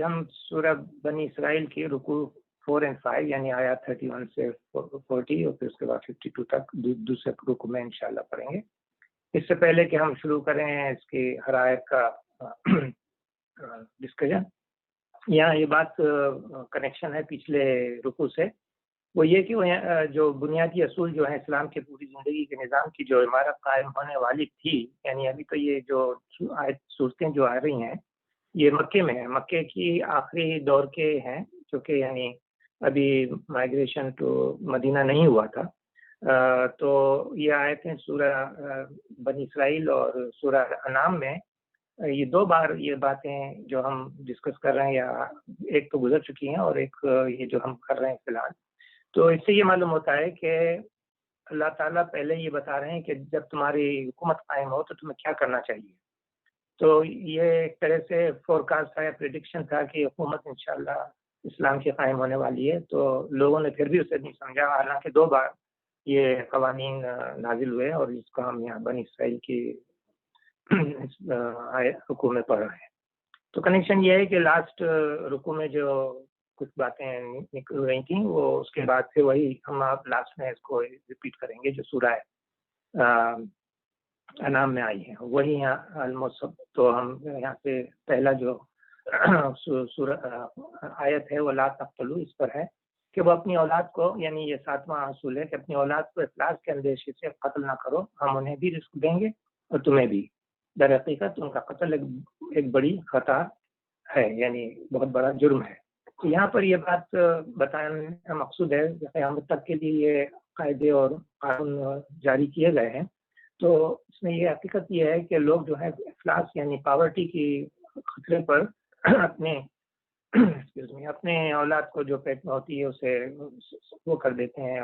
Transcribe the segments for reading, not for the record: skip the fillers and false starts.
ہم سورہ بنی اسرائیل کی رکوع 4 اور 5 یعنی آیات 31 سے 40 اور پھر اس کے بعد 52 تک دوسرے رکوع میں انشاءاللہ پڑھیں گے۔ اس سے پہلے کہ ہم شروع کریں اس کی ہر آیت کا ڈسکشن، یہاں یہ بات کنیکشن ہے پچھلے رکوع سے، وہ یہ کہ جو بنیادی اصول جو ہیں اسلام کے پوری زندگی کے نظام کی جو عمارت قائم ہونے والی تھی، یعنی ابھی تو یہ جو صورتیں جو آ رہی ہیں یہ مکے میں ہے، مکے کی آخری دور کے ہیں، چونکہ یعنی ابھی مائیگریشن ٹو مدینہ نہیں ہوا تھا۔ تو یہ آیتیں سورہ بنی اسرائیل اور سورہ انعام میں یہ دو بار یہ باتیں جو ہم ڈسکس کر رہے ہیں، یا ایک تو گزر چکی ہیں اور ایک یہ جو ہم کر رہے ہیں فی الحال، تو اس سے یہ معلوم ہوتا ہے کہ اللہ تعالیٰ پہلے یہ بتا رہے ہیں کہ جب تمہاری حکومت قائم ہو تو تمہیں کیا کرنا چاہیے۔ تو یہ ایک طرح سے فورکاسٹ تھا یا پریڈکشن تھا کہ حکومت انشاءاللہ اسلام کی قائم ہونے والی ہے، تو لوگوں نے پھر بھی اسے نہیں سمجھا، حالانکہ دو بار یہ قوانین نازل ہوئے اور اس کو ہم یہاں بنی اسرائیل کی رکوع میں پڑھ رہے ہیں۔ تو کنیکشن یہ ہے کہ لاسٹ رکوع میں جو کچھ باتیں نکل رہی تھیں وہ اس کے بعد سے وہی ہم آپ لاسٹ میں اس کو ریپیٹ کریں گے جو سورہ انعام میں آئی ہیں، وہی یہاں آلموسٹ سب۔ تو ہم یہاں سے پہلا جو سورہ آیت ہے وہ لا تقتلوا، اس پر ہے کہ وہ اپنی اولاد کو، یعنی یہ 7واں اصول ہے کہ اپنی اولاد کو افلاس کے اندیشے سے قتل نہ کرو، ہم انہیں بھی رزق دیں گے اور تمہیں بھی۔ در حقیقت ان کا قتل ایک بڑی خطا ہے، یعنی بہت بڑا جرم ہے۔ تو یہاں پر یہ بات بتانا مقصود ہے کہ قیامت تک کے لیے یہ قاعدے اور قانون جاری کیے گئے ہیں، تو اس میں یہ حقیقت یہ ہے کہ لوگ جو ہے افلاس یعنی پاورٹی کی خطرے پر اپنے اولاد کو جو پیٹ میں ہوتی ہے اسے وہ کر دیتے ہیں،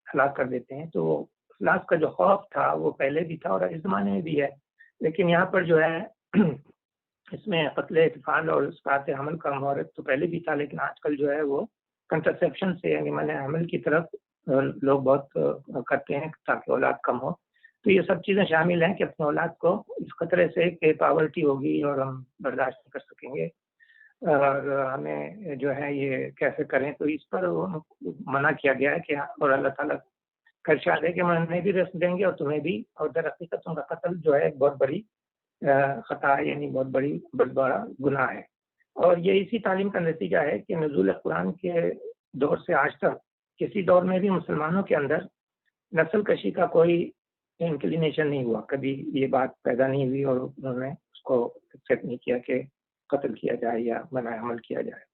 ہلاک کر دیتے ہیں۔ تو افلاس کا جو خوف تھا وہ پہلے بھی تھا اور اس زمانے میں بھی ہے، لیکن یہاں پر جو ہے اس میں قتل اطفال اور اسقاط حمل کا مورد تو پہلے بھی تھا، لیکن آج کل جو ہے وہ کنٹرسیپشن سے یعنی منع حمل کی طرف لوگ بہت کرتے ہیں تاکہ اولاد کم ہو۔ تو یہ سب چیزیں شامل ہیں کہ اپنی اولاد کو اس خطرے سے کہ پاورٹی ہوگی اور ہم برداشت نہیں کر سکیں گے اور ہمیں جو ہے یہ کیسے کریں، تو اس پر منع کیا گیا ہے کہ اور اللہ تعالیٰ کا ارشاد ہے کہ ہم انہیں بھی رزق دیں گے اور تمہیں بھی، اور در حقیقت ان کا قتل جو ہے ایک بہت بڑی خطا ہے، یعنی بہت بڑا گناہ ہے۔ اور یہ اسی تعلیم کا نتیجہ ہے کہ نزول قرآن کے دور سے آج تک کسی دور میں بھی مسلمانوں کے اندر نسل کشی کا کوئی انکلینیشن نہیں ہوا، کبھی یہ بات پیدا نہیں ہوئی اور انہوں نے اس کو ایکسیپٹ نہیں کیا کہ قتل کیا جائے یا منع حمل کیا جائے۔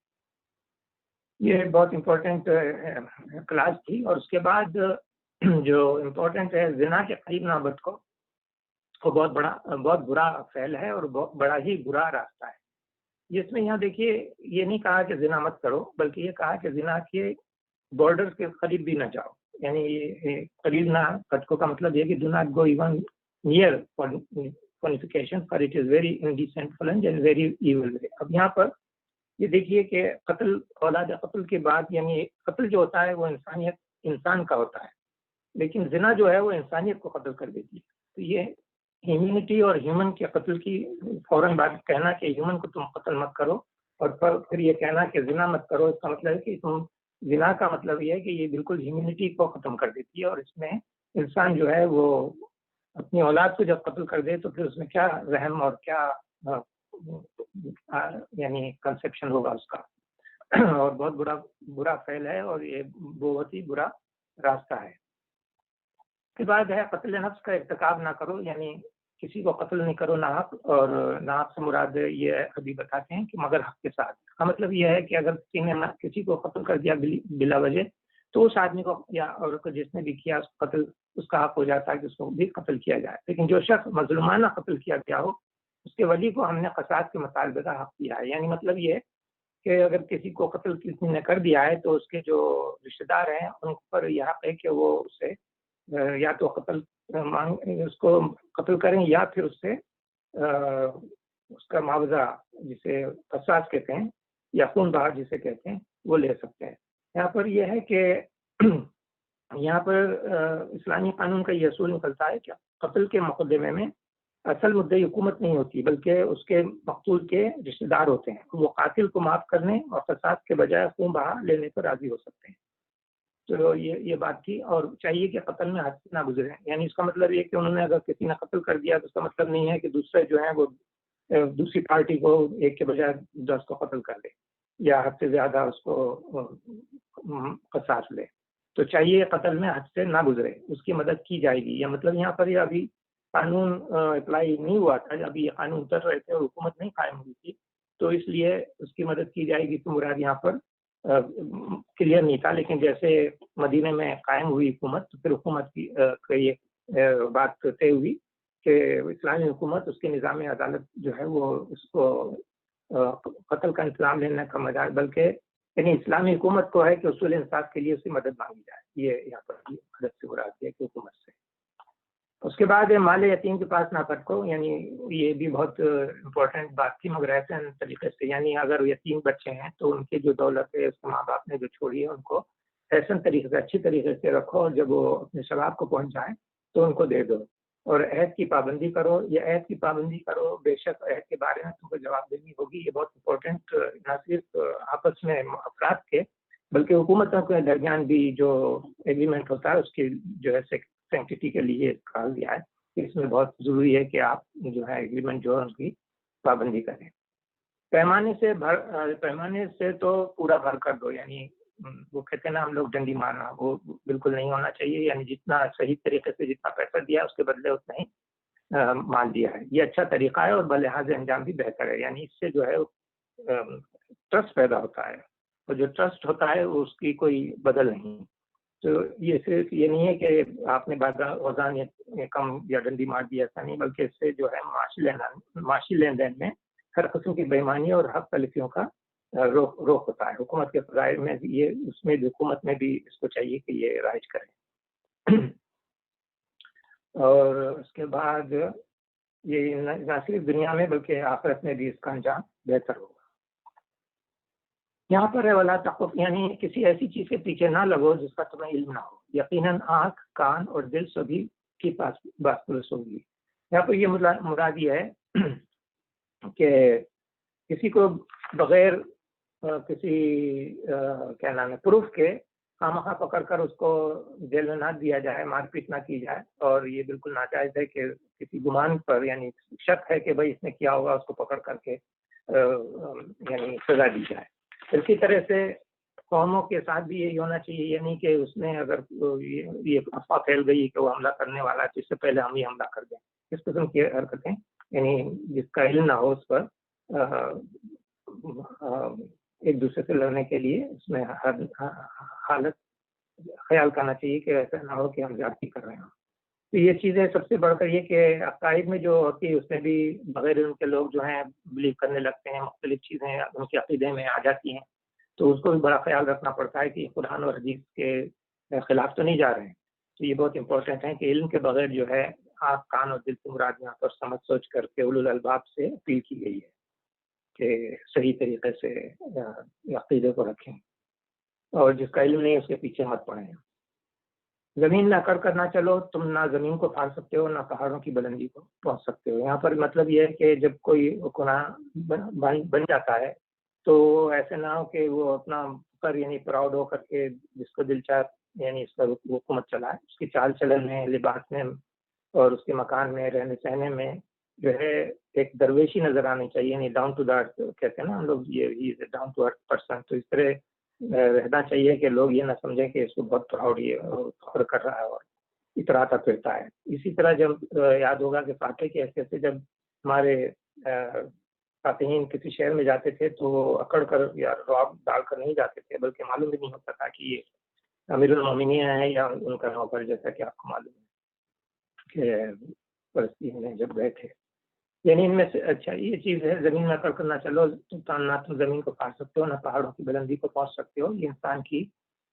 یہ بہت امپورٹنٹ کلاس تھی۔ اور اس کے بعد جو امپورٹنٹ ہے زنا کے قریب نوبت کو، وہ بہت برا فعل ہے اور بہت بڑا ہی برا راستہ ہے، جس میں یہاں دیکھیے یہ نہیں کہا کہ زنا مت کرو، بلکہ یہ کہا کہ زنا کے بارڈر کے قریب بھی نہ جاؤ، یعنی قریب نہ، قتل کا مطلب یہ کہ do not go even near fornication for it is very indecent and very evil way۔ اب یہاں پر یہ دیکھیے کہ قتل، اولاد قتل کے بعد، یعنی قتل جو ہوتا ہے وہ انسان کا ہوتا ہے، لیکن زنا جو ہے وہ انسانیت کو قتل کر دیتی ہے۔ تو یہ ہیومینٹی اور ہیومن کے قتل کی فوراً بات کہنا کہ ہیومن کو تم قتل مت کرو، اور پھر یہ کہنا کہ زنا مت کرو، اس کا مطلب ہے کہ تم زنا کا مطلب یہ ہے کہ یہ بالکل ہیومینٹی کو ختم کر دیتی ہے، اور اس میں انسان جو ہے وہ اپنی اولاد کو جب قتل کر دے تو پھر اس میں کیا رحم اور کیا یعنی کنسیپشن ہوگا اس کا، اور بہت برا فعل ہے اور یہ بہت ہی برا راستہ ہے۔ اس کے بعد ہے قتل نفس کا ارتکاب نہ کرو، یعنی کسی کو قتل نہیں کرو ناحق، اور ناحق سے مراد یہ ابھی بتاتے ہیں کہ مگر حق کے ساتھ۔ کا مطلب یہ ہے کہ اگر کسی کو قتل کر دیا بلا وجہ تو اس آدمی کو یا عورت کو جس نے بھی کیا اس قتل اس کا حق ہو جاتا ہے کہ اس کو بھی قتل کیا جائے، لیکن جو شخص مظلومانہ قتل کیا گیا ہو اس کے ولی کو ہم نے قصاص کے مطالبے کا حق دیا ہے۔ یعنی مطلب یہ کہ اگر کسی کو قتل کسی نے کر دیا ہے تو اس کے جو رشتہ دار ہیں ان پر یہ حق ہے کہ وہ اسے یا تو اس کو قتل کریں یا پھر اس سے اس کا معاوضہ جسے قصاص کہتے ہیں یا خون بہا جسے کہتے ہیں وہ لے سکتے ہیں۔ یہاں پر یہ ہے کہ یہاں پر اسلامی قانون کا یہ اصول نکلتا ہے کہ قتل کے مقدمے میں اصل مدعی حکومت نہیں ہوتی بلکہ اس کے مقتول کے رشتہ دار ہوتے ہیں. وہ قاتل کو معاف کرنے اور فساد کے بجائے خون بہا لینے پر راضی ہو سکتے ہیں. تو یہ بات تھی. اور چاہیے کہ قتل میں حد سے نہ گزرے. یعنی اس کا مطلب یہ کہ انہوں نے اگر کسی نے قتل کر دیا تو اس کا مطلب نہیں ہے کہ دوسرے جو ہیں وہ دوسری پارٹی کو ایک کے بجائے 10 کو قتل کر لے یا حد سے زیادہ اس کو قصاص لے. تو چاہیے قتل میں حد سے نہ گزرے, اس کی مدد کی جائے گی. یا مطلب یہاں پر یہ ابھی قانون اپلائی نہیں ہوا تھا, ابھی یہ قانون اتر رہے تھے اور حکومت نہیں قائم ہوئی تھی, تو اس لیے اس کی مدد کی جائے گی. تو مراد یہاں پر کلیئر نہیں تھا, لیکن جیسے مدینے میں قائم ہوئی حکومت تو پھر حکومت کی یہ بات طے ہوئی کہ اسلامی حکومت اس کے نظام عدالت جو ہے وہ اس کو قتل کا انتظام لینے کا مجال, بلکہ یعنی اسلامی حکومت کو ہے کہ اصول انصاف کے لیے اس کی مدد مانگی جائے. یہ یہاں پر مدد سے مراد ہے کہ حکومت سے. اس کے بعد مال یتیم کے پاس نہ پٹکو, یعنی یہ بھی بہت امپورٹنٹ بات تھی مگر ایسے طریقے سے. یعنی اگر یتیم بچے ہیں تو ان کی جو دولت ہے اس کے ماں باپ نے جو چھوڑی ہے ان کو احسن طریقے سے اچھی طریقے سے رکھو, اور جب وہ اپنے شباب کو پہنچ جائیں تو ان کو دے دو. اور عہد کی پابندی کرو. یہ عہد کی پابندی کرو, بے شک عہد کے بارے میں تم کو جواب دینی ہوگی. یہ بہت امپورٹنٹ نہ صرف آپس میں افراد کے بلکہ حکومتوں کے درمیان بھی جو ایگریمنٹ ہوتا ہے اس کی جو ہے سینکٹیٹی کے لیے کہا گیا ہے کہ اس میں بہت ضروری ہے کہ آپ جو ہے ایگریمنٹ جو ہے ان کی پابندی کریں. پیمانے سے تو پورا بھر کر دو. یعنی وہ کہتے ہیں نا ہم لوگ ڈنڈی مارنا, وہ بالکل نہیں ہونا چاہیے. یعنی جتنا صحیح طریقے سے جتنا پیسہ دیا اس کے بدلے اتنا ہی مال دیا ہے. یہ اچھا طریقہ ہے اور بلحاظ انجام بھی بہتر ہے. یعنی اس سے جو ہے ٹرسٹ پیدا ہوتا ہے, اور جو ٹرسٹ ہوتا ہے اس کی کوئی بدل نہیں. تو یہ صرف یہ نہیں ہے کہ آپ نے وزان کم یا ڈنڈی مار دیا, ایسا نہیں, بلکہ اس سے جو ہے معاشی لین دین میں ہر قسم کی بےایمانی اور حق تلفیوں کا روک ہوتا ہے. حکومت کے فضائل میں یہ اس میں حکومت میں بھی اس کو چاہیے کہ یہ رائج کرے. اور اس کے بعد یہ نہ صرف دنیا میں بلکہ آخرت میں بھی اس کا انجام بہتر ہوگا. یہاں پر ہے ولا تقف, یعنی کسی ایسی چیز کے پیچھے نہ لگو جس کا تمہیں علم نہ ہو. یقیناً آنکھ, کان اور دل سبھی کی پاس بات درست ہوگی. یہاں پر یہ مراد یہ ہے کہ کسی کو بغیر کسی کیا نام ہے پروف کے خامخواہ پکڑ کر اس کو جیل میں نہ دیا جائے, مار پیٹ نہ کی جائے. اور یہ بالکل ناجائز ہے کہ کسی گمان پر یعنی شک ہے کہ بھائی اس نے کیا ہوگا اس کو پکڑ کر کے یعنی سزا دی جائے. اسی طرح سے قوموں کے ساتھ بھی یہی ہونا چاہیے. یعنی کہ اس نے اگر یہ افواہ پھیل گئی کہ وہ حملہ کرنے والا ہے تو اس سے پہلے ہم ہی حملہ کر دیں. اس قسم کی حرکتیں یعنی جس کا علم نہ ہو اس پر ایک دوسرے سے لڑنے کے لیے اس میں حالت خیال کرنا چاہیے کہ ایسا نہ ہو کہ ہم زیادتی کر رہے ہیں. تو یہ چیزیں سب سے بڑھ کر یہ کہ عقائد میں جو ہوتی ہے اس میں بھی بغیر ان کے لوگ جو ہیں بلیو کرنے لگتے ہیں, مختلف چیزیں ان کے عقیدے میں آ جاتی ہیں. تو اس کو بھی بڑا خیال رکھنا پڑتا ہے کہ قرآن اور حدیث کے خلاف تو نہیں جا رہے ہیں. تو یہ بہت امپورٹنٹ ہے کہ علم کے بغیر جو ہے آنکھ, کان اور دل سے مراد یہاں پر سمجھ سوچ کر کے اولو الالباب سے اپیل کی گئی ہے کہ صحیح طریقے سے عقیدے کو رکھیں, اور جس کا علم نہیں اس کے پیچھے مت پڑیں. زمین نہ کر نہ چلو, تم نہ زمین کو پھاڑ سکتے ہو نہ پہاڑوں کی بلندی کو پہنچ سکتے ہو. یہاں پر مطلب یہ ہے کہ جب کوئی گناہ بن جاتا ہے تو ایسے نہ ہو کہ وہ اپنا یعنی پراؤڈ ہو کر کے جس کو دل چاہ یعنی اس پر حکومت چلائے. اس کی چال چلن میں, لباس میں اور اس کے مکان میں, رہنے سہنے میں جو ہے ایک درویشی نظر آنی چاہیے. یعنی ڈاؤن ٹو ارتھ کہتے ہیں نا ہم لوگ, یہ ڈاؤن ٹو ارتھ پرسن. تو اس طرح رہنا چاہیے کہ لوگ یہ نہ سمجھیں کہ اس کو بہت پراؤڈ فخر کر رہا ہے اور اتراتا پھرتا ہے. اسی طرح جب یاد ہوگا کہ فاتح کی حیثیت سے جب ہمارے فاتحین کسی شہر میں جاتے تھے تو وہ اکڑ کر یا رعب ڈال کر نہیں جاتے تھے, بلکہ معلوم بھی نہیں ہوتا تھا کہ یہ امیر المومنین ہیں یا ان کا نوکر, جیسا کہ آپ کو معلوم ہے کہ فلسطین میں جب گئے تھے. یعنی ان میں سے اچھا یہ چیز ہے زمین میں کر نہ چلو, نہ تم زمین کو پا سکتے ہو نہ پہاڑوں کی بلندی کو پہنچ سکتے ہو. یہ انسان کی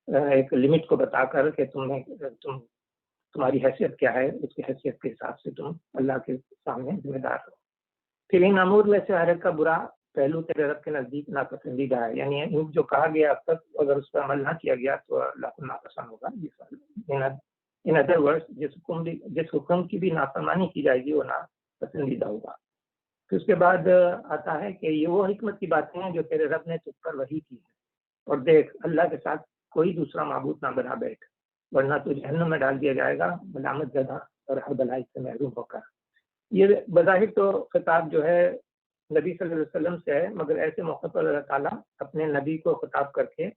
ایک لمٹ کو بتا کر کہ تمہاری حیثیت کیا ہے, اس کی حیثیت کے حساب سے تم اللہ کے سامنے ذمہ دار ہو. پھر ان امور میں سے ہر ایک کا برا پہلو تیرے رب کے نزدیک ناپسندیدہ ہے. یعنی جو کہا گیا اب تک اگر اس پر عمل نہ کیا گیا تو اللہ کو ناپسند ہوگا. ان ادر ورڈ جس حکم کی بھی نافرمانی کی جائے گی وہ پسندیدہ ہوا۔ پھر اس کے بعد آتا ہے کہ یہ وہ حکمت کی باتیں ہیں جو تیرے رب نے تجھ پر وحی کی ہے، اور دیکھ اللہ کے ساتھ کوئی دوسرا معبود نہ بنا بیٹھ، ورنہ تو جہنم میں ڈال دیا جائے گا ملامت زدہ اور ہر بلائی سے محروم ہو کر۔ یہ بظاہر تو خطاب جو ہے نبی صلی اللہ علیہ وسلم سے ہے، مگر ایسے موقع پر اللہ تعالیٰ اپنے نبی کو خطاب کر کے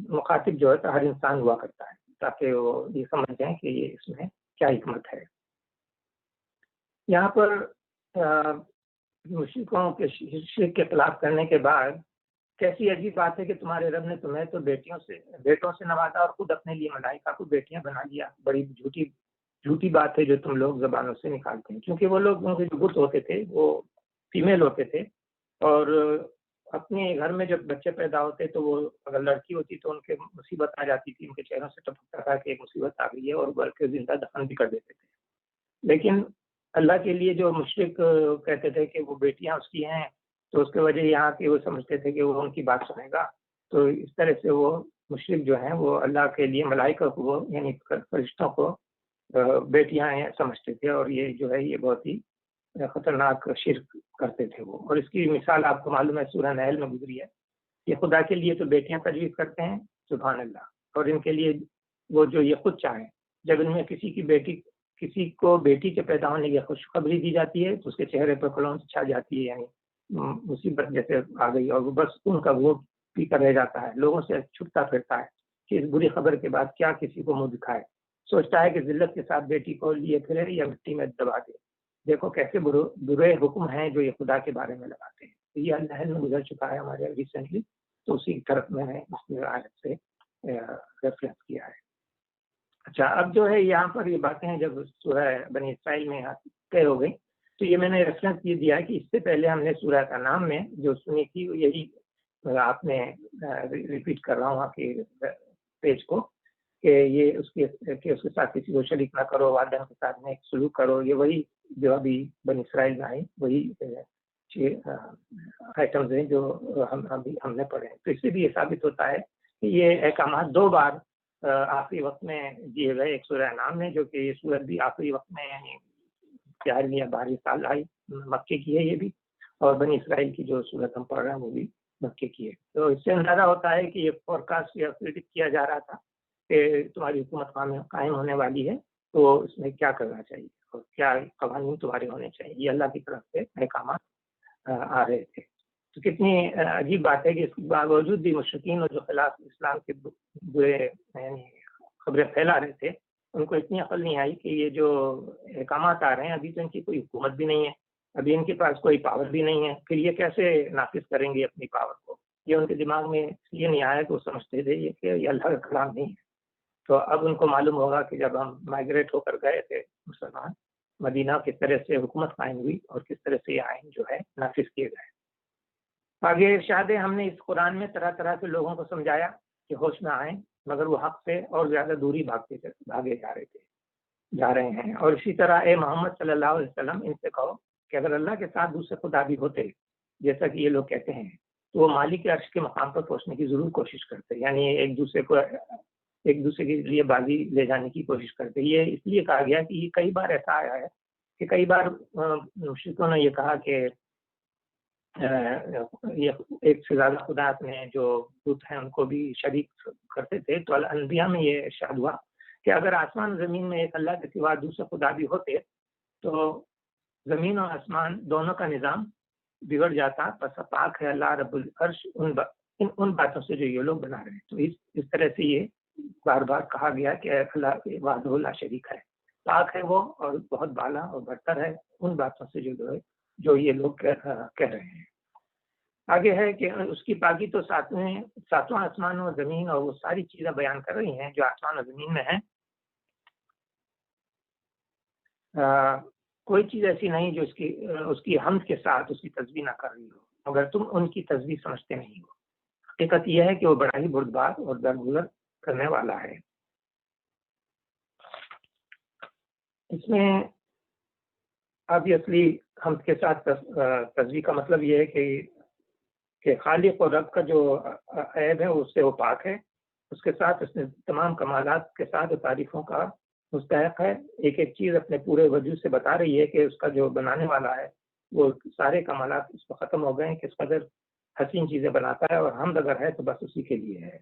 مخاطب جو ہے ہر انسان ہوا کرتا ہے، تاکہ وہ یہ سمجھ جائیں کہ یہ اس میں کیا حکمت ہے۔ یہاں پر مشرکوں کے شرک کے خلاف کرنے کے بعد کیسی عجیب بات ہے کہ تمہارے رب نے تمہیں تو بیٹوں سے نوازا اور خود اپنے لیے ملائکہ کو بیٹیاں بنا لیا۔ بڑی جھوٹی بات ہے جو تم لوگ زبانوں سے نکالتے ہیں، کیونکہ وہ لوگ ان کے جو بت ہوتے تھے وہ فیمیل ہوتے تھے، اور اپنے گھر میں جب بچے پیدا ہوتے تو وہ اگر لڑکی ہوتی تو ان کے مصیبت آ جاتی تھی، ان کے چہروں سے ٹپکتا تھا کہ ایک مصیبت آ گئی ہے، اور بلکہ زندہ دفن بھی کر دیتے تھے۔ لیکن اللہ کے لیے جو مشرک کہتے تھے کہ وہ بیٹیاں اس کی ہیں، تو اس کی وجہ یہاں کی وہ سمجھتے تھے کہ وہ ان کی بات سنے گا، تو اس طرح سے وہ مشرک جو ہیں وہ اللہ کے لیے ملائکہ کو یعنی فرشتوں کو بیٹیاں ہیں سمجھتے تھے، اور یہ جو ہے یہ بہت ہی خطرناک شرک کرتے تھے وہ۔ اور اس کی مثال آپ کو معلوم ہے سورہ نحل میں گزری ہے، یہ خدا کے لیے تو بیٹیاں تجویز کرتے ہیں، سبحان اللہ، اور ان کے لیے وہ جو یہ خود چاہیں، جب ان میں کسی کو بیٹی کے پیدا ہونے کی خوشخبری دی جاتی ہے تو اس کے چہرے پر کلونس چھا جاتی ہے، یعنی مصیبت جیسے آ گئی، اور وہ بس ان کا وہ پی کر رہ جاتا ہے، لوگوں سے چھپتا پھرتا ہے کہ اس بری خبر کے بعد کیا کسی کو منہ دکھائے، سوچتا ہے کہ ذلت کے ساتھ بیٹی کو لیے پھرے یا مٹی میں دبا دے۔ دیکھو کیسے برے حکم ہیں جو یہ خدا کے بارے میں لگاتے ہیں۔ یہ نحل میں گزر چکا ہے ہمارے ریسنٹلی، تو اسی کی طرف میں نے اس آیت سے ریفرنس کیا ہے۔ اچھا، اب جو ہے یہاں پر یہ باتیں ہیں جب سورہ بنی اسرائیل میں طے ہو گئی، تو یہ میں نے ریفرنس یہ دیا ہے کہ اس سے پہلے ہم نے سورہ انعام میں جو سنی تھی یہی آپ نے ریپیٹ کر رہا ہوں آپ کے پیج کو، کہ یہ اس کے ساتھ کسی کو شریک نہ کرو، والدین کے ساتھ نیک سلوک کرو، یہ وہی جو ابھی بنی اسرائیل میں آئی وہی 6 آئٹمز ہیں جو ہم نے پڑھے ہیں۔ تو اس سے بھی یہ ثابت ہوتا ہے کہ یہ احکامات 2 بار آخری وقت میں دیے گئے، ایک سورہ انعام میں جو کہ یہ سورت بھی آخری وقت میں یعنی 11ویں یا 12ویں سال آئی، مکے کی ہے یہ بھی، اور بنی اسرائیل کی جو سورت ہم پڑھ رہے ہیں وہ بھی مکے کی ہے۔ تو اس سے اندازہ ہوتا ہے کہ یہ فورکاسٹ یا پریڈکٹ کیا جا رہا تھا کہ تمہاری حکومت قائم ہونے والی ہے، تو اس میں کیا کرنا چاہیے اور کیا قوانین تمہارے ہونے چاہیے، یہ اللہ کی طرف سے احکامات آ رہے تھے۔ تو کتنی عجیب بات ہے کہ اس کے باوجود بھی مشرکین اور جو خلاف اسلام کے برے یعنی خبریں پھیلا رہے تھے، ان کو اتنی عقل نہیں آئی کہ یہ جو احکامات آ رہے ہیں ابھی تو ان کی کوئی حکومت بھی نہیں ہے، ابھی ان کے پاس کوئی پاور بھی نہیں ہے، پھر یہ کیسے نافذ کریں گے اپنی پاور کو؟ یہ ان کے دماغ میں اس لیے نہیں آیا کہ وہ سمجھتے تھے یہ کہ یہ اللہ کا کلام نہیں ہے۔ تو اب ان کو معلوم ہوگا کہ جب ہم مائگریٹ ہو کر گئے تھے مسلمان مدینہ، کس طرح سے حکومت قائم ہوئی اور کس طرح سے یہ آئین جو ہے نافذ کیے گئے۔ آگے ارشاد ہے، ہم نے اس قرآن میں طرح طرح سے لوگوں کو سمجھایا کہ ہوش میں آئیں، مگر وہ حق سے اور زیادہ دوری بھاگے جا رہے ہیں۔ اور اسی طرح اے محمد صلی اللہ علیہ وسلم ان سے کہو کہ اگر اللہ کے ساتھ دوسرے خدا بھی ہوتے جیسا کہ یہ لوگ کہتے ہیں تو وہ مالک عرش کے مقام پر پہنچنے کی ضرور کوشش کرتے، یعنی ایک دوسرے کے لیے بازی لے جانے کی کوشش کرتے۔ یہ اس لیے کہا گیا کہ یہ کئی بار ایسا آیا ہے کہ کئی بار مشرکوں نے یہ کہا کہ یہ ایک سے زیادہ خدا اپنے جو بت ہیں ان کو بھی شریک کرتے تھے۔ تو الانبیاء میں یہ ارشاد ہوا کہ اگر آسمان زمین میں ایک اللہ کے سوا دوسرے خدا بھی ہوتے تو زمین اور آسمان دونوں کا نظام بگڑ جاتا، پس پاک ہے اللہ رب العرش ان باتوں سے جو یہ لوگ بنا رہے ہیں۔ تو اس طرح سے یہ بار بار کہا گیا کہ اللہ وحدہ لا شریک ہے، پاک ہے وہ اور بہت بالا اور برتر ہے ان باتوں سے جو یہ لوگ کہہ رہے ہیں۔ آگے ہے کہ اس کی پاکی تو ساتواں آسمان و زمین اور وہ ساری چیزیں بیان کر رہی ہیں جو آسمان و زمین میں ہیں، کوئی چیز ایسی نہیں جو اس کی حمد کے ساتھ اس کی تسبیح نہ کر رہی ہو، مگر تم ان کی تسبیح سمجھتے نہیں ہو۔ حقیقت یہ ہے کہ وہ بڑا ہی بردبار اور درگزر کرنے والا ہے۔ اس میں آبویسلی حمد کے ساتھ تسبیح کا مطلب یہ ہے کہ خالق اور رب کا جو عیب ہے اس سے وہ پاک ہے، اس کے ساتھ اس نے تمام کمالات کے ساتھ تعریفوں کا مستحق ہے. ایک ایک چیز اپنے پورے وجود سے بتا رہی ہے کہ اس کا جو بنانے والا ہے وہ سارے کمالات اس کو ختم ہو گئے ہیں، کس قدر حسین چیزیں بناتا ہے، اور حمد اگر ہے تو بس اسی کے لیے ہے.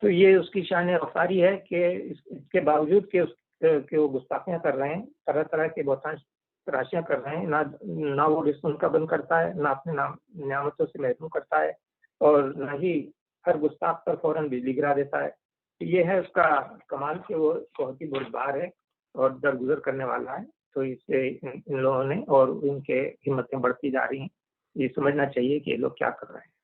تو یہ اس کی شان غفاری ہے کہ اس کے باوجود کہ وہ گستاخیاں کر رہے ہیں، طرح طرح کے بہتان تراشیاں کر رہے ہیں، نہ وہ رزق ان کا بند کرتا ہے، نہ اپنے نعمتوں سے محروم کرتا ہے، اور نہ ہی ہر گستاخ پر فوراً بجلی گرا دیتا ہے. یہ ہے اس کا کمال کہ وہ بہت ہی بردبار ہے اور درگزر کرنے والا ہے. تو اس سے ان لوگوں نے اور ان کے ہمتیں بڑھتی جا رہی ہیں. یہ سمجھنا چاہیے کہ یہ لوگ کیا کر رہے ہیں.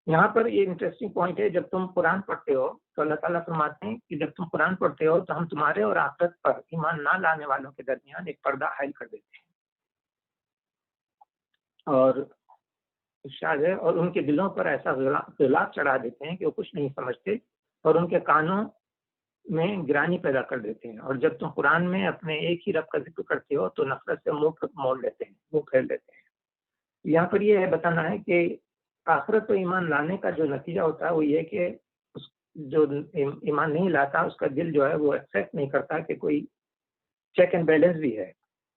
یہاں پر یہ انٹرسٹنگ پوائنٹ ہے، جب تم قرآن پڑھتے ہو تو اللہ تعالیٰ فرماتے ہیں کہ جب تم قرآن پڑھتے ہو تو ہم تمہارے اور آخرت پر ایمان نہ لانے والوں کے درمیان ایک پردہ حائل کر دیتے ہیں، اور ارشاد ہے اور ان کے دلوں پر ایسا غلاف چڑھا دیتے ہیں کہ وہ کچھ نہیں سمجھتے، اور ان کے کانوں میں گرانی پیدا کر دیتے ہیں. اور جب تم قرآن میں اپنے ایک ہی رب کا ذکر کرتے ہو تو نفرت سے منہ موڑ لیتے ہیں، منہ پھیر لیتے ہیں. یہاں پر یہ ہے بتانا ہے کہ آخرت و ایمان لانے کا جو نتیجہ ہوتا ہے وہ یہ کہ جو ایمان نہیں لاتا اس کا دل جو ہے وہ ایکسیپٹ نہیں کرتا کہ کوئی چیک اینڈ بیلنس بھی ہے.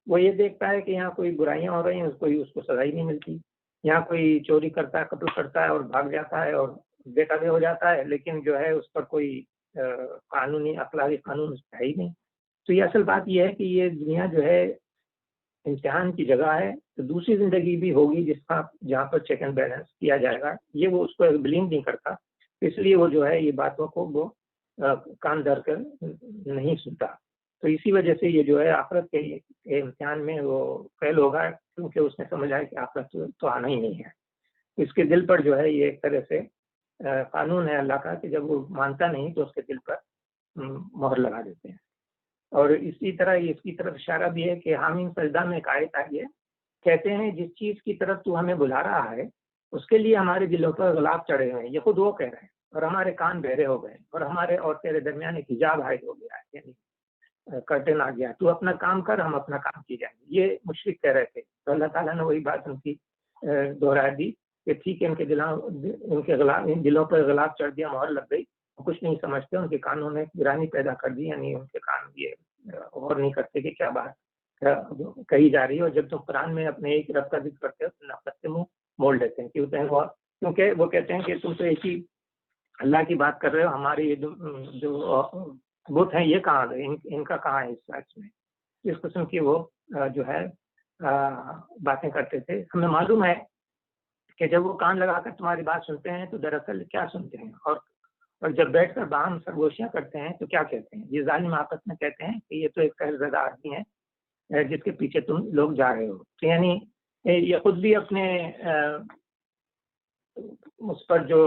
وہ یہ دیکھتا ہے کہ یہاں کوئی برائیاں ہو رہی ہیں، کوئی اس کو سزا ہی نہیں ملتی. یہاں کوئی چوری کرتا ہے، قتل کرتا ہے اور بھاگ جاتا ہے اور بیٹا بھی ہو جاتا ہے، لیکن جو ہے اس پر کوئی قانونی اخلاقی قانون ہے ہی نہیں. تو یہ اصل بات یہ ہے کہ یہ دنیا جو ہے امتحان کی جگہ ہے. تو دوسری زندگی بھی ہوگی جہاں پر چیک اینڈ بیلنس کیا جائے گا. یہ وہ اس کو بلیم نہیں کرتا، اس لیے وہ جو ہے یہ باتوں کو وہ کان دھر کر نہیں سنتا. تو اسی وجہ سے یہ جو ہے آخرت کے امتحان میں وہ فیل ہوگا، کیونکہ اس نے سمجھا کہ آخرت تو آنا ہی نہیں ہے. اس کے دل پر جو ہے یہ ایک طرح سے قانون ہے اللہ کا کہ جب وہ مانتا نہیں تو اس کے دل پر مہر لگا دیتے ہیں. اور اسی طرح اس کی طرف اشارہ بھی ہے کہ حامیم سجدہ میں ایک آیت آئی ہے، کہتے ہیں جس چیز کی طرف تو ہمیں بلا رہا ہے اس کے لیے ہمارے دلوں پر غلاف چڑھے ہوئے ہیں. یہ خود وہ کہہ رہے ہیں، اور ہمارے کان بہرے ہو گئے، اور ہمارے اور تیرے درمیان ایک حجاب حائل ہو گیا ہے، یعنی کرٹن آ گیا. تو اپنا کام کر، ہم اپنا کام کی جائیں گے. یہ مشرک کہہ رہے تھے. تو اللہ تعالیٰ نے وہی بات ان کی دہرا دی کہ ٹھیک ہے، ان دلوں پر غلاف چڑھ دیا، مہر لگ گئی، کچھ نہیں سمجھتے. ان کے کانوں میں گرانی پیدا کر دی، یعنی ان کے کان یہ غور نہیں کرتے کہ کیا بات کہی جا رہی ہے. اور جب تم قرآن میں اپنے ایک رب کا ذکر کرتے ہو تو نفرت سے منہ موڑ لیتے ہیں. کیونکہ وہ کہتے ہیں کہ تم تو ایک ہی اللہ کی بات کر رہے ہو، ہمارے یہ جو بت ہیں یہ کہاں ہے، ان کا کہاں ہے اس سچ میں. اس قسم کی وہ جو ہے باتیں کرتے تھے. ہمیں معلوم ہے کہ جب وہ کان لگا کر تمہاری بات سنتے ہیں تو دراصل کیا سنتے ہیں، اور جب بیٹھ کر باہم سرگوشیاں کرتے ہیں تو کیا کہتے ہیں. یہ ظالم آپس میں کہتے ہیں کہ یہ تو ایک قہر زدہ آدمی ہے جس کے پیچھے تم لوگ جا رہے ہو. تو یعنی یہ خود بھی اپنے اس پر جو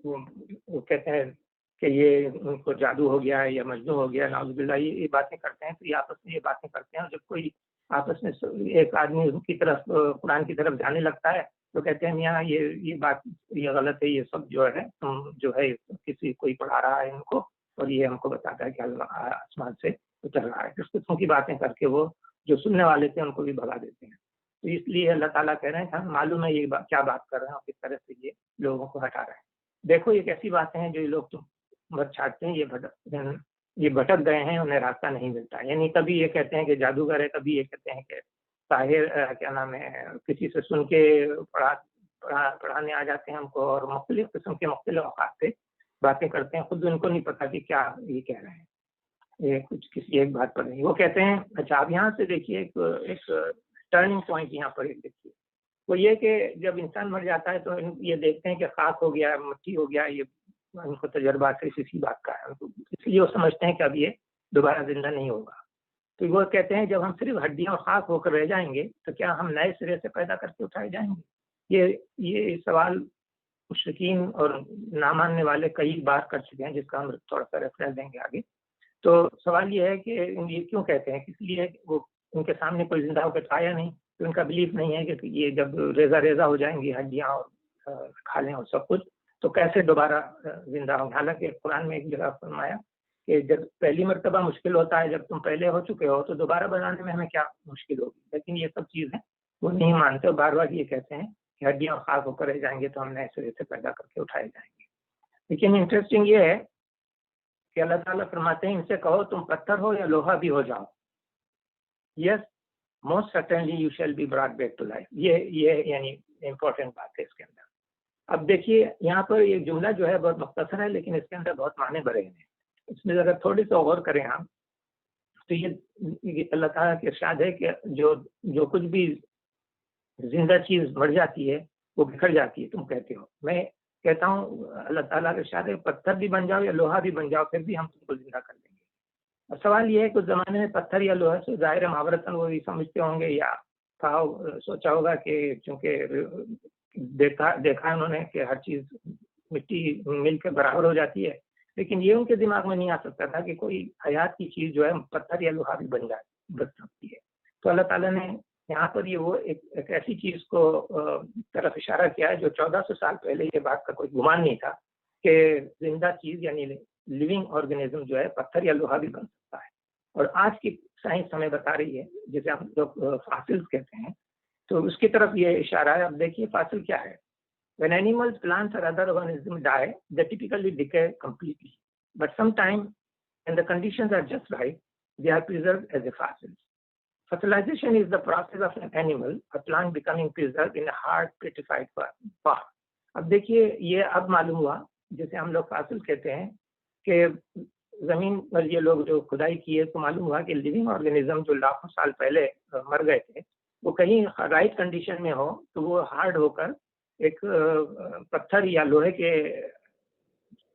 وہ کہتے ہیں کہ یہ ان کو جادو ہو گیا ہے یا مجنون ہو گیا، نعوذ باللہ، یہ باتیں کرتے ہیں. تو یہ آپس میں یہ باتیں کرتے ہیں، اور جب کوئی آپس میں ایک آدمی کی طرف قرآن کی طرف جانے لگتا ہے تو کہتے ہیں یہاں یہ بات یہ غلط ہے، یہ سب جو ہے تم جو ہے کسی کوئی پڑھا رہا ہے ان کو، اور یہ ہم کو بتاتا ہے کہ اللہ آسمان سے اتر رہا ہے. اس قسم کی باتیں کر کے وہ جو سننے والے تھے ان کو بھی بھگا دیتے ہیں. تو اس لیے اللہ تعالیٰ کہہ رہے ہیں کہ ہم معلوم ہے یہ کیا بات کر رہے ہیں اور کس طرح سے یہ لوگوں کو ہٹا رہے ہیں. دیکھو یہ کیسی باتیں ہیں جو یہ لوگ تم بت چھاٹتے ہیں، یہ بھٹک گئے ہیں، انہیں راستہ نہیں ملتا. یعنی کبھی یہ کہتے ہیں کہ جادوگر ہے، کبھی یہ کہتے ہیں کہ طاہر کیا نام ہے کسی سے سن کے پڑھانے آ جاتے ہیں ہم کو، اور مختلف قسم کے مختلف اوقات پہ باتیں کرتے ہیں. خود ان کو نہیں پتا کہ کیا یہ کہہ رہے ہیں، یہ کچھ کسی ایک بات پر نہیں. وہ کہتے ہیں اچھا اب یہاں سے دیکھیے ایک ٹرننگ پوائنٹ یہاں پر ایک دیکھیے، وہ یہ کہ جب انسان مر جاتا ہے تو یہ دیکھتے ہیں کہ خاک ہو گیا، مٹی ہو گیا. یہ ان کو تجربہ صرف اسی بات کا ہے، اس لیے وہ سمجھتے ہیں کہ اب یہ دوبارہ زندہ نہیں ہوگا. تو وہ کہتے ہیں جب ہم صرف ہڈیاں اور خاک ہو کر رہ جائیں گے تو کیا ہم نئے سرے سے پیدا کر کے اٹھائے جائیں گے. یہ سوال مشرکین اور نہ ماننے والے کئی بار کر چکے ہیں، جس کا ہم تھوڑا سا ریفرنس دیں گے آگے. تو سوال یہ ہے کہ یہ کیوں کہتے ہیں، اس لیے وہ ان کے سامنے کوئی زندہ ہو کے آیا نہیں، تو ان کا بلیف نہیں ہے کہ یہ جب ریزہ ہو جائیں گی ہڈیاں اور کھالیں اور سب کچھ تو کیسے دوبارہ زندہ ہوں. حالانکہ قرآن میں ایک جگہ فرمایا کہ جب پہلی مرتبہ مشکل ہوتا ہے، جب تم پہلے ہو چکے ہو تو دوبارہ بنانے میں ہمیں کیا مشکل ہوگی. لیکن یہ سب چیزیں وہ نہیں مانتے، بار بار یہ کہتے ہیں کہ ہڈیاں اور خاک ہو کر رہ جائیں گے تو ہم نئے سرے سے پیدا کر کے اٹھائے جائیں گے. لیکن انٹرسٹنگ یہ ہے کہ اللہ تعالیٰ فرماتے ہیں ان سے کہو تم پتھر ہو یا لوہا بھی ہو جاؤ. Yes most certainly you shall be brought back to life. یہ یعنی امپورٹنٹ بات ہے اس کے اندر. اب دیکھیے یہاں پر یہ جملہ جو ہے بہت مختصر ہے لیکن اس کے اندر بہت معنی بھرے ہیں. اس میں اگر تھوڑی سی غور کریں ہم تو یہ اللہ تعالیٰ کے ارشاد ہے کہ جو کچھ بھی زندہ چیز مر جاتی ہے وہ بکھر جاتی ہے. تم کہتے ہو, میں کہتا ہوں اللہ تعالیٰ کا ارشاد ہے پتھر بھی بن جاؤ یا لوہا بھی بن جاؤ پھر بھی ہم تم کو زندہ کر دیں گے. اور سوال یہ ہے کہ اس زمانے میں پتھر یا لوہا سے ظاہر محاورتاً وہ بھی سمجھتے ہوں گے یا سوچا ہوگا کہ چونکہ دیکھا ہے انہوں نے کہ ہر چیز مٹی مل کے برابر ہو جاتی ہے, لیکن یہ ان کے دماغ میں نہیں آ سکتا تھا کہ کوئی حیات کی چیز جو ہے پتھر یا لوہا بھی بن سکتی ہے. تو اللہ تعالیٰ نے یہاں پر یہ وہ ایک ایسی چیز کو طرف اشارہ کیا ہے جو 1400 سال پہلے یہ بات کا کوئی گمان نہیں تھا کہ زندہ چیز یعنی لیونگ آرگنزم جو ہے پتھر یا لوہا بھی بن سکتا ہے. اور آج کی سائنس ہمیں بتا رہی ہے جسے ہم لوگ فاسلز کہتے ہیں, تو اس کی طرف یہ اشارہ ہے. اب دیکھیے فاسل کیا ہے. When animals, plants or other organisms die, they typically decay completely. But sometimes, when the conditions are just right, they are preserved as a fossils. Fossilization is the process of an animal or plant becoming preserved in a hard, petrified form. اب دیکھیے یہ اب معلوم ہوا جسے ہم لوگ fossil کہتے ہیں کہ زمین پر یہ لوگ جو کھدائی کی ہے تو معلوم ہوا کہ لیونگ آرگنزم جو لاکھوں سال پہلے مر گئے تھے وہ کہیں رائٹ کنڈیشن میں ہو تو وہ ہارڈ ہو کر ایک پتھر یا لوہے کے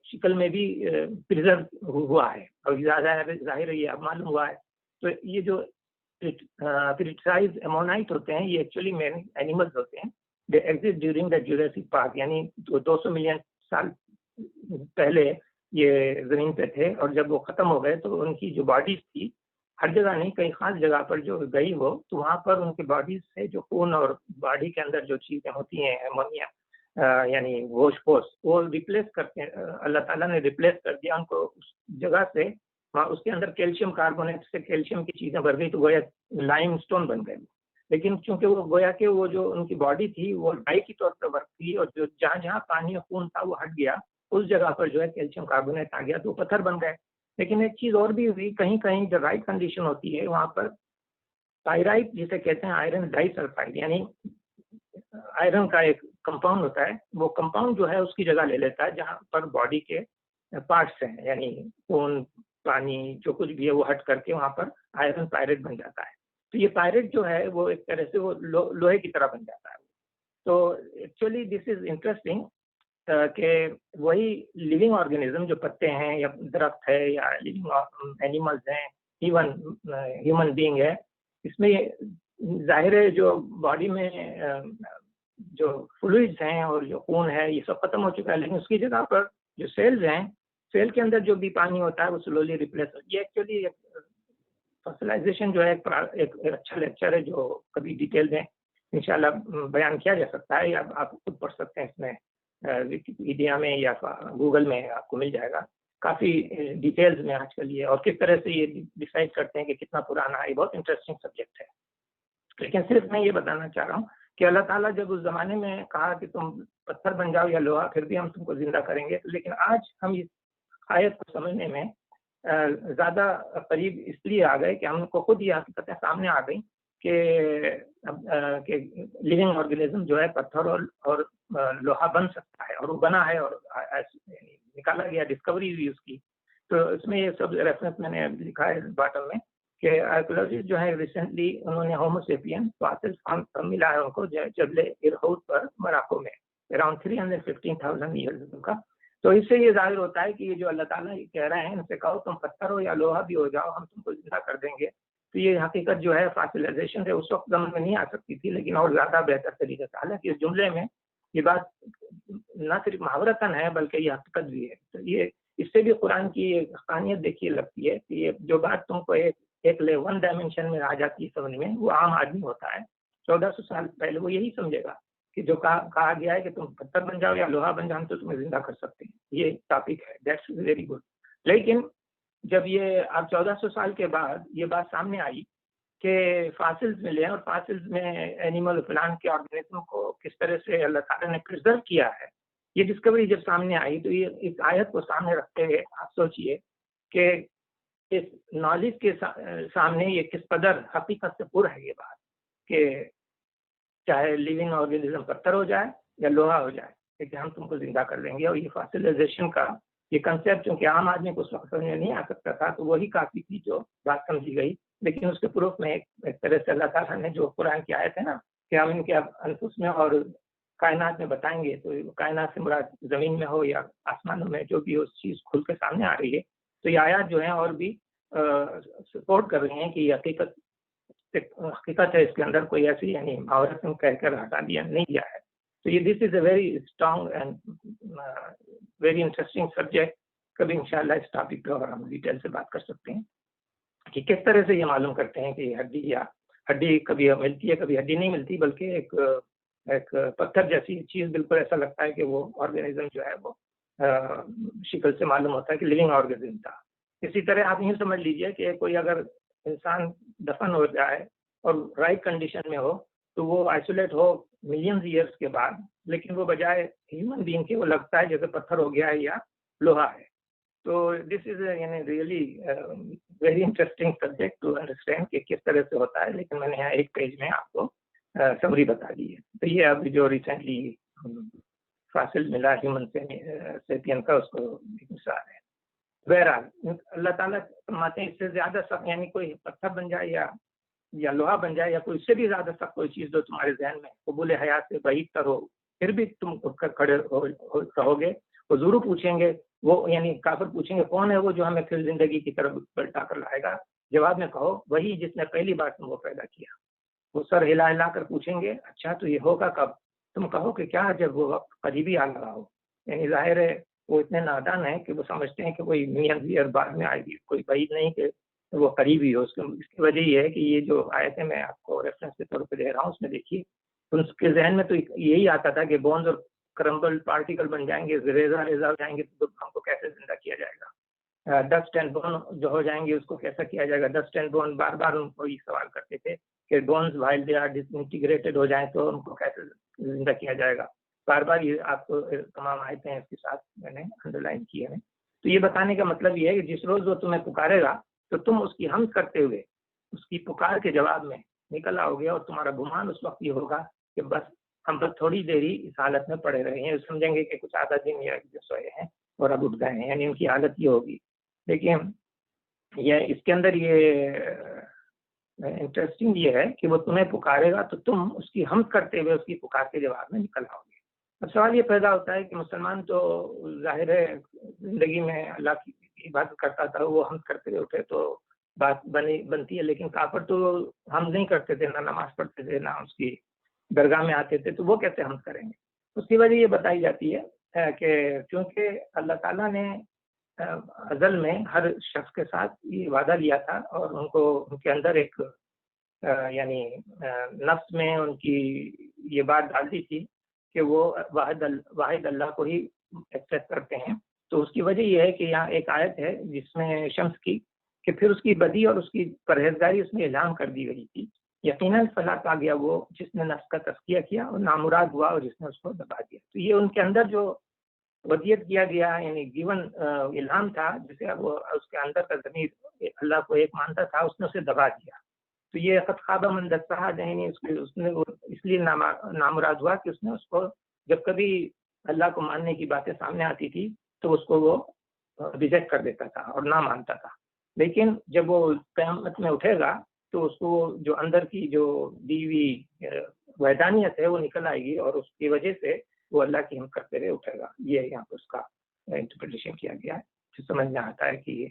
شکل میں بھی پرزرو ہوا ہے. اور ظاہر ہے یہ اب معلوم ہوا ہے. تو یہ جو پریٹرائز ایمونائٹ ہوتے ہیں یہ ایکچولی اینیملز ہوتے ہیں. دے exist during the Jurassic park, یعنی 200 ملین سال پہلے یہ زمین پہ تھے اور جب وہ ختم ہو گئے تو ان کی جو باڈیز تھی ہر جگہ نہیں کئی خاص جگہ پر جو گئی وہ تو وہاں پر ان کے باڈیز سے جو خون اور باڈی کے اندر جو چیزیں ہوتی ہیں ایمونیا یعنی گوشت پوشت وہ ریپلیس کرتے اللہ تعالیٰ نے ریپلیس کر دیا ان کو اس جگہ سے. وہاں اس کے اندر کیلشیم کاربونیٹ سے کیلشیم کی چیزیں بھر گئی تو گویا لائم اسٹون بن گئے. لیکن چونکہ وہ گویا کہ وہ جو ان کی باڈی تھی وہ ڈائی کی طور پر ورک تھی اور جو جہاں پانی اور خون تھا وہ ہٹ گیا اس جگہ پر جو ہے کیلشیم کاربونیٹ آ گیا تو پتھر بن گئے. لیکن ایک چیز اور بھی ہوئی, کہیں کہیں جو رائٹ کنڈیشن ہوتی ہے وہاں پر پائرائٹ جسے کہتے ہیں آئرن ڈائی سلفائڈ یعنی آئرن کا ایک کمپاؤنڈ ہوتا ہے, وہ کمپاؤنڈ جو ہے اس کی جگہ لے لیتا ہے جہاں پر باڈی کے پارٹس ہیں یعنی خون پانی جو کچھ بھی ہے وہ ہٹ کر کے وہاں پر آئرن پائریٹ بن جاتا ہے. تو یہ پائریٹ جو ہے وہ ایک طرح سے وہ لوہے کی طرح بن جاتا ہے. تو ایکچولی دس از انٹرسٹنگ کہ وہی لیونگ آرگنزم جو پتے ہیں یا درخت ہے یا لیونگ اینیملز ہیں ایون ہیومن بینگ ہے, اس میں ظاہر ہے جو باڈی میں جو فلوئڈز ہیں اور جو خون ہے یہ سب ختم ہو چکا ہے, لیکن اس کی جگہ پر جو سیلز ہیں سیل کے اندر جو بھی پانی ہوتا ہے وہ سلولی ریپلیس. یہ ایکچولی فاسلائزیشن جو ہے ایک اچھا لیکچر ہے جو کبھی ڈیٹیل میں انشاءاللہ بیان کیا جا سکتا ہے یا آپ خود پڑھ سکتے ہیں. اس میں ویکیپیڈیا میں یا گوگل میں آپ کو مل جائے گا کافی ڈیٹیلز میں آج کل یہ اور کس طرح سے یہ ڈیسائڈ کرتے ہیں کہ کتنا پرانا ہے. یہ بہت انٹرسٹنگ سبجیکٹ ہے. لیکن صرف میں یہ بتانا چاہ رہا ہوں کہ اللہ تعالیٰ جب اس زمانے میں کہا کہ تم پتھر بن جاؤ یا لوہا پھر بھی ہم تم کو زندہ کریں گے, لیکن آج ہم اس آیت کو سمجھنے میں زیادہ قریب اس لیے آ گئے کہ ہم کو خود یہ حقیقتیں سامنے آ گئی کہ لیونگ آرگنزم جو ہے پتھر اور لوہا بن سکتا ہے اور وہ بنا ہے اور نکالا گیا, ڈسکوری ہوئی اس کی. تو اس میں یہ سب ریفرنس میں نے لکھا ہے باٹم میں کہ آرکیولوجسٹ جو ہے ریسنٹلی انہوں نے ہوموسیپین فاسل ملا ہے ان کو جبل ارہود پر موراکو میں اراؤنڈ 315,000 ایئرز کا. تو اس سے یہ ظاہر ہوتا ہے کہ یہ جو اللہ تعالیٰ کہہ رہے ہیں ان سے کہو تم پتھر ہو یا لوہا بھی ہو جاؤ ہم تم کو زندہ کر دیں گے. تو یہ حقیقت جو ہے فاسلائزیشن سے اس وقت زمانے میں نہیں آ سکتی تھی لیکن اور زیادہ بہتر طریقے سے. حالانکہ اس جملے میں یہ بات نہ صرف محاورتاً ہے بلکہ یہ حقیقت بھی ہے. تو یہ اس سے بھی قرآن کی ایک حقانیت دیکھیے لگتی ہے کہ یہ جو بات تم کو ایک ون ڈائمینشن میں آ جاتی ہے سمجھ میں, وہ عام آدمی ہوتا ہے 1400 سال پہلے وہ یہی سمجھے گا کہ جو کہا گیا ہے کہ تم پتھر بن جاؤ یا لوہا بن جاؤ تو تمہیں زندہ کر سکتے ہیں. یہ ٹاپک ہے, دیٹس ویری گڈ. لیکن جب یہ اب 1400 سال کے بعد یہ بات سامنے آئی کہ فاسلز ملے اور فاسلز میں اینیمل پلانٹ کے آرگنزم کو کس طرح سے اللہ تعالیٰ نے پرزرو کیا ہے, یہ ڈسکوری جب سامنے آئی تو یہ اس آیت کو سامنے رکھتے ہوئے آپ سوچئے کہ اس نالج کے سامنے یہ کس قدر حقیقت سے پر ہے یہ بات کہ چاہے لیونگ آرگینزم پتھر ہو جائے یا لوہا ہو جائے لیکن ہم تم کو زندہ کر دیں گے. اور یہ فاسلائزیشن کا یہ کنسیپٹ چونکہ عام آدمی کو اس وقت سمجھ میں نہیں آ سکتا تھا تو وہی کافی تھی جو بات سمجھی گئی. لیکن اس کے پروف میں ایک طرح سے اللہ تعالیٰ نے جو قرآن کی آیت ہے نا کہ ہم ان کے انفس میں اور کائنات میں بتائیں گے, تو کائنات سے مراد زمین میں ہو یا آسمانوں میں جو بھی اس چیز کھل کے سامنے آ رہی ہے, تو یہ آیات جو ہیں اور بھی سپورٹ کر رہی ہیں کہ یہ حقیقت ہے, اس کے اندر کوئی ایسی یعنی محاورت کہہ کر ہٹا دیا نہیں دیا ہے. تو یہ this is a very strong and very interesting subject. کبھی انشاءاللہ اس ٹاپک پہ اور ہم ڈیٹیل سے بات کر سکتے ہیں کہ کس طرح سے یہ معلوم کرتے ہیں کہ ہڈی کبھی ملتی ہے کبھی ہڈی نہیں ملتی, بلکہ ایک پتھر جیسی چیز بالکل ایسا لگتا ہے کہ وہ آرگینزم جو ہے وہ شکل سے معلوم ہوتا ہے کہ لیونگ آرگینزم تھا. اسی طرح آپ یوں سمجھ لیجئے کہ کوئی اگر انسان دفن ہو جائے اور رائٹ کنڈیشن میں ہو تو وہ آئسولیٹ ہو ملینز ایئرس کے بعد, لیکن وہ بجائے ہیومن بینگ کے وہ لگتا ہے جیسے پتھر ہو گیا ہے یا لوہا ہے. تو دس از یعنی really very interesting subject to understand کہ کس طرح سے ہوتا ہے, لیکن میں نے یہاں ایک پیج میں آپ کو سمری بتا دی ہے. تو یہ اب جو ریسنٹلی فاصل ملا ہیومن سیپین کا اس کو ایک مثال ہے. بہرحال اللہ تعالیٰ فرماتے ہیں اس سے زیادہ سخت یعنی کوئی پتھر بن جائے یا لوہا بن جائے یا کوئی اس سے بھی زیادہ سخت کوئی چیز جو تمہارے ذہن میں قبول حیات سے بعید تر ہو, پھر بھی تم اٹھ کر کھڑے رہو گے. وہ ضرور پوچھیں گے, وہ یعنی کافر پوچھیں گے کون ہے وہ جو ہمیں پھر زندگی کی طرف پلٹا کر لائے گا. جواب میں کہو وہی جس نے پہلی بار تم کو پیدا کیا. وہ سر ہلا کر پوچھیں گے اچھا تو یہ ہوگا کب؟ تم کہو کہ کیا جب وہ وقت قریبی آ رہا ہو. یعنی ظاہر ہے وہ اتنے نادان ہیں کہ وہ سمجھتے ہیں کہ کوئی میاں بعد میں آئے گی, کوئی بعید نہیں کہ وہ قریبی ہو. اس کی وجہ یہ ہے کہ یہ جو آیتیں میں آپ کو ریفرنس کے طور پہ دے رہا ہوں اس میں دیکھیے ان کے ذہن میں تو یہی آتا تھا کہ بونز اور کرمبل پارٹیکل بن جائیں گے, ریزہ ہو جائیں گے تو ہم کو کیسے زندہ کیا جائے گا. ڈسٹ اینڈ بون جو ہو جائیں گے اس کو کیسا کیا جائے گا. ڈسٹ اینڈ بون بار بار ان کو یہ سوال کرتے تھے کہ bones while they are disintegrated ہو جائیں تو ان کو کیسے زندہ کیا جائے گا. بار بار یہ آپ کو تمام آیتیں اس کے ساتھ میں نے انڈر لائن کی ہے. تو یہ بتانے کا مطلب یہ ہے کہ جس روز وہ تمہیں پکارے گا تو تم اس کی حمد کرتے ہوئے اس کی پکار کے جواب میں نکل آؤ گے, اور تمہارا گمان اس وقت یہ ہوگا کہ بس ہم بس تھوڑی دیر ہی اس حالت میں پڑے رہے ہیں. سمجھیں گے کہ کچھ آدھا دن یا سوئے ہیں اور اب اٹھ گئے ہیں, یعنی ان کی حالت یہ ہوگی. لیکن یہ اس کے اندر یہ انٹرسٹنگ یہ ہے کہ وہ تمہیں پکارے گا تو تم اس کی حمد کرتے ہوئے اس کی پکار کے جواب میں نکل آؤ گے. اب سوال یہ پیدا ہوتا ہے کہ مسلمان تو ظاہر ہے زندگی میں اللہ کی عبادت کرتا تھا, وہ حمد کرتے ہوئے اٹھے تو بات بنتی ہے, لیکن کافر تو حمد نہیں کرتے تھے, نہ نماز پڑھتے تھے, نہ اس کی درگاہ میں آتے تھے, تو وہ کیسے حمد کریں گے؟ اس کی وجہ یہ بتائی جاتی ہے کہ چونکہ اللہ تعالیٰ نے ازل میں ہر شخص کے ساتھ یہ وعدہ لیا تھا اور ان کے اندر ایک یعنی نفس میں ان کی یہ بات ڈال دی تھی کہ وہ واحد اللہ کو ہی ایکسپٹ کرتے ہیں. تو اس کی وجہ یہ ہے کہ یہاں ایک آیت ہے جس میں شمس کی کہ پھر اس کی بدی اور اس کی پرہیزگاری اس میں اعلان کر دی گئی تھی. یقیناً فلاح پا گیا وہ جس نے نفس کا تزکیہ کیا اور نامراد ہوا اور جس نے اس کو دبا دیا. تو یہ ان کے اندر جو وصیت کیا گیا یعنی گیون الہام تھا جسے وہ اس کے اندر کا ضمیر اللہ کو ایک مانتا تھا, اس نے اسے دبا دیا. تو یہ قد خاب من دساہا یعنی اس نے اس لیے نامراد ہوا کہ اس نے اس کو جب کبھی اللہ کو ماننے کی باتیں سامنے آتی تھی تو اس کو وہ ریجیکٹ کر دیتا تھا اور نہ مانتا تھا. لیکن جب وہ قیامت میں اٹھے گا تو اس کو جو اندر کی جو دیوی وحدانیت ہے وہ نکل آئے گی اور اس کی وجہ سے وہ اللہ کی حمد کرتے ہوئے اٹھے گا. یہ یہاں پر اس کا انٹرپریٹیشن کیا گیا ہے جو سمجھ میں آتا ہے کہ یہ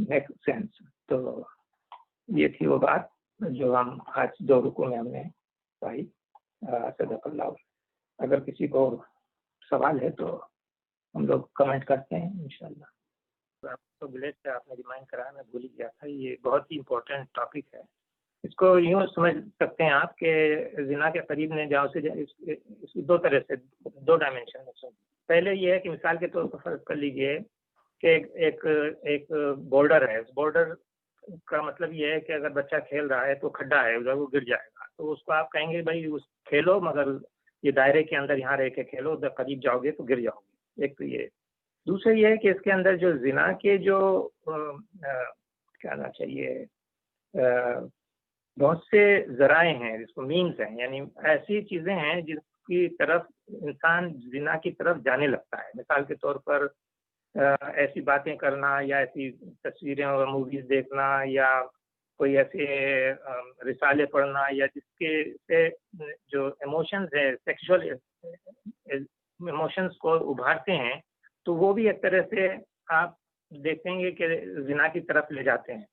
میک سینس. تو یہ تھی وہ بات جو ہم آج 2 رکوع میں ہم نے پائی. صدق اللہ. اگر کسی کو سوال ہے تو ہم لوگ کمنٹ کرتے ہیں انشاءاللہ. آپ کو گلیٹ سے آپ نے ریمائنڈ کرایا, میں بھول ہی گیا تھا. یہ بہت ہی امپورٹنٹ ٹاپک ہے. اس کو یوں سمجھ سکتے ہیں آپ کہ زنا کے قریب نے جاؤ سے اس 2 طرح سے 2 ڈائمینشن میں. پہلے یہ ہے کہ مثال کے طور پر فرض کر لیجئے کہ ایک بورڈر ہے. اس بورڈر کا مطلب یہ ہے کہ اگر بچہ کھیل رہا ہے تو کھڈا ہے ادھر, وہ گر جائے گا. تو اس کو آپ کہیں گے بھائی کھیلو مگر یہ دائرے کے اندر یہاں رہ کے کھیلو, ادھر قریب جاؤ گے تو گر جاؤ گے. ایک تو یہ دوسرا یہ ہے کہ اس کے اندر جو زنا کے جو کہنا چاہیے بہت سے ذرائع ہیں، جس کو مینز ہیں، یعنی ایسی چیزیں ہیں جس کی طرف انسان زنا کی طرف جانے لگتا ہے. مثال کے طور پر ایسی باتیں کرنا یا ایسی تصویریں اور موویز دیکھنا یا کوئی ایسے رسالے پڑھنا یا جس کے سے جو ایموشنز ہیں سیکشول ایموشنز کو ابھارتے ہیں، تو وہ بھی ایک طرح سے آپ دیکھیں گے کہ زنا کی طرف لے جاتے ہیں.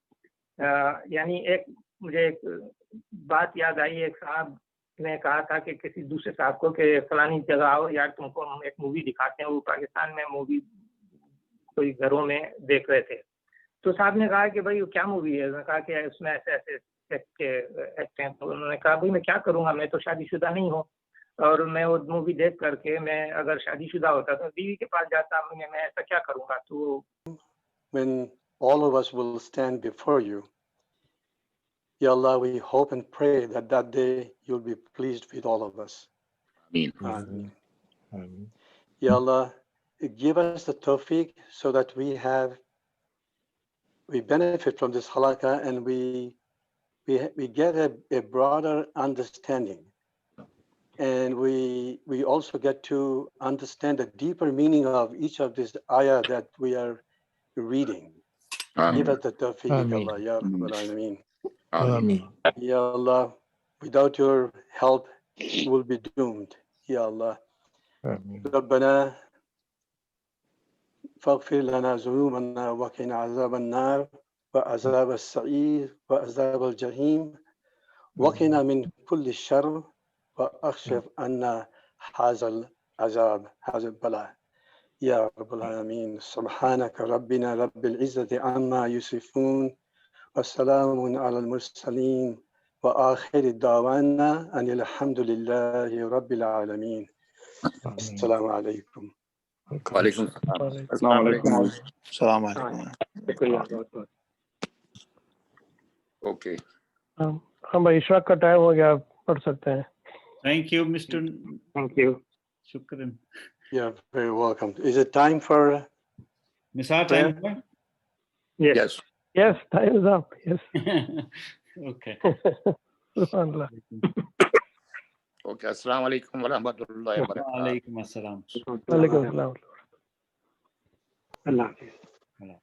یعنی مجھے ایک بات یاد آئی، ایک صاحب نے کہا تھا کہ کسی دوسرے صاحب کو کہ فلانی جگہ آؤ یار، تم کو ہم ایک مووی دکھاتے ہیں. وہ پاکستان میں مووی کوئی گھروں میں دیکھ رہے تھے، تو صاحب نے کہا کہ بھائی وہ کیا مووی ہے؟ انہوں نے کہا کہ اس میں ایسے ایسے ایکٹ ہیں. تو انہوں نے کہا بھائی میں کیا کروں گا، میں تو شادی شدہ نہیں ہوں، اور میں وہ مووی دیکھ کر کے میں اگر شادی شدہ ہوتا تو بیوی کے پاس جاتا، میں ایسا کیا کروں گا. تو When all of us will stand before you, Ya Allah, we hope and pray that that day you'll be pleased with all of us. Ameen. Ameen. Ya Allah, give us the tawfiq so that we benefit from this halaqah and we get a broader understanding. And we also get to understand the deeper meaning of each of these ayah that we are reading. Give us the tawfiq, Allah, Ya Rabbal Alameen. Ameen. Ya Allah, without your help, we'll be doomed. Ya Allah. ربنا فاغفر لنا ذنوبنا وقنا عذاب النار وعذاب السعير وعذاب الجحيم وقنا من كل شر واكشف عنا هذا العذاب هذا البلاء يا رب العالمين. سبحانك ربنا رب العزة عما يصفون والسلام على المرسلين وآخر دعوانا أن الحمد لله رب العالمين. السلام علیکم. وعلیکم السلام. السلام علیکم. اوکے. ہاں بھائی، اشراق کا ٹائم ہو گیا، پڑھ سکتے ہیں. Thank you, Mr. thank you. Shukran. You're very welcome. Is it time for Nisar prayer? time? Yes. Yes, time is up. Yes. Okay. Subhanallah. Okay. السلام علیکم ورحمۃ اللہ وبرکاتہ. Walaikum assalam. وعلیکم السلام. اللہ حافظ. Allah.